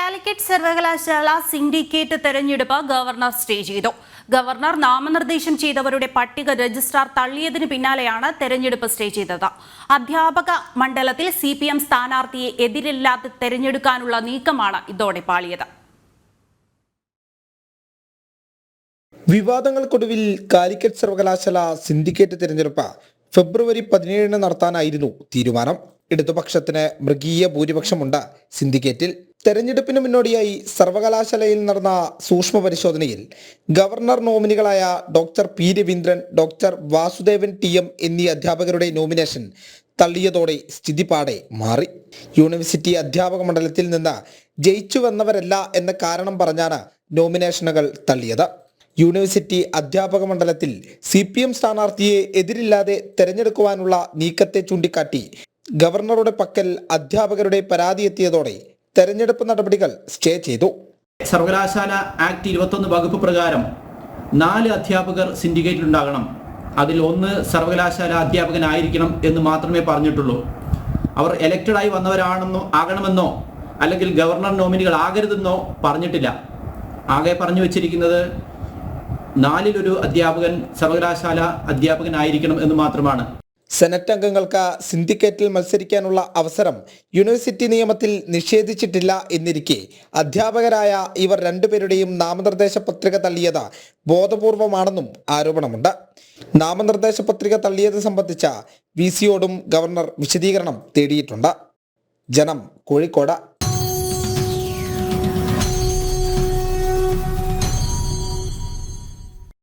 കാലിക്കറ്റ് സർവകലാശാല സിൻഡിക്കേറ്റ് തെരഞ്ഞെടുപ്പ് governor stay ചെയ്തു. ഗവർണർ നാമനിർദ്ദേശം ചെയ്തവരുടെ പട്ടിക രജിസ്ട്രാർ തള്ളിയതിന് പിന്നാലെയാണ് തെരഞ്ഞെടുപ്പ് സ്റ്റേ ചെയ്തത്. അധ്യാപക മണ്ഡലത്തിൽ CPM സ്ഥാനാർത്ഥിയെ എതിരില്ലാതെ തെരഞ്ഞെടുക്കാനുള്ള നീക്കമാണ് ഇതോടെ പാളിയത്. വിവാദങ്ങൾക്കൊടുവിൽ കാലിക്കറ്റ് സർവകലാശാല സിൻഡിക്കേറ്റ് തെരഞ്ഞെടുപ്പ് ഫെബ്രുവരി 17 നടത്താനായിരുന്നു തീരുമാനം. ഇടതുപക്ഷത്തിന് മൃഗീയ ഭൂരിപക്ഷമുണ്ട് സിൻഡിക്കേറ്റിൽ. തെരഞ്ഞെടുപ്പിന് മുന്നോടിയായി സർവകലാശാലയിൽ നടന്ന സൂക്ഷ്മ പരിശോധനയിൽ ഗവർണർ നോമിനികളായ doctor P Raveendran, doctor Vasudevan TM എന്നീ അധ്യാപകരുടെ നോമിനേഷൻ തള്ളിയതോടെ സ്ഥിതി പാടെ മാറി. യൂണിവേഴ്സിറ്റി അധ്യാപക മണ്ഡലത്തിൽ നിന്ന് ജയിച്ചു വന്നവരല്ല എന്ന കാരണം പറഞ്ഞാണ് നോമിനേഷനുകൾ തള്ളിയത്. യൂണിവേഴ്സിറ്റി അധ്യാപക മണ്ഡലത്തിൽ CPM സ്ഥാനാർത്ഥിയെ എതിരില്ലാതെ തെരഞ്ഞെടുക്കുവാനുള്ള നീക്കത്തെ ചൂണ്ടിക്കാട്ടി ഗവർണറുടെ പക്കൽ അധ്യാപകരുടെ പരാതി എത്തിയതോടെ തെരഞ്ഞെടുപ്പ് നടപടികൾ സ്റ്റേ ചെയ്തു. സർവകലാശാല ആക്ട് 21 വകുപ്പ് പ്രകാരം 4 അധ്യാപകർ സിൻഡിക്കേറ്റിൽ ഉണ്ടാകണം. അതിൽ 1 സർവകലാശാല അധ്യാപകനായിരിക്കണം എന്ന് മാത്രമേ പറഞ്ഞിട്ടുള്ളൂ. അവർ എലക്റ്റഡായി വന്നവരാണെന്നോ ആകണമെന്നോ അല്ലെങ്കിൽ ഗവർണർ നോമിനികൾ ആകരുതെന്നോ പറഞ്ഞിട്ടില്ല. ആകെ പറഞ്ഞു വെച്ചിരിക്കുന്നത് 4-1 അധ്യാപകൻ സർവകലാശാല അധ്യാപകനായിരിക്കണം എന്ന് മാത്രമാണ്. സെനറ്റ് അംഗങ്ങൾക്ക് സിൻഡിക്കേറ്റിൽ മത്സരിക്കാനുള്ള അവസരം യൂണിവേഴ്സിറ്റി നിയമത്തിൽ നിഷേധിച്ചിട്ടില്ല എന്നിരിക്കെ അധ്യാപകരായ ഇവർ രണ്ടുപേരുടെയും നാമനിർദ്ദേശ പത്രിക തള്ളിയത് ബോധപൂർവമാണെന്നും ആരോപണമുണ്ട്. നാമനിർദ്ദേശ പത്രിക തള്ളിയത് സംബന്ധിച്ച VCയോടും ഗവർണർ വിശദീകരണം തേടിയിട്ടുണ്ട്. ജനം, കോഴിക്കോട്.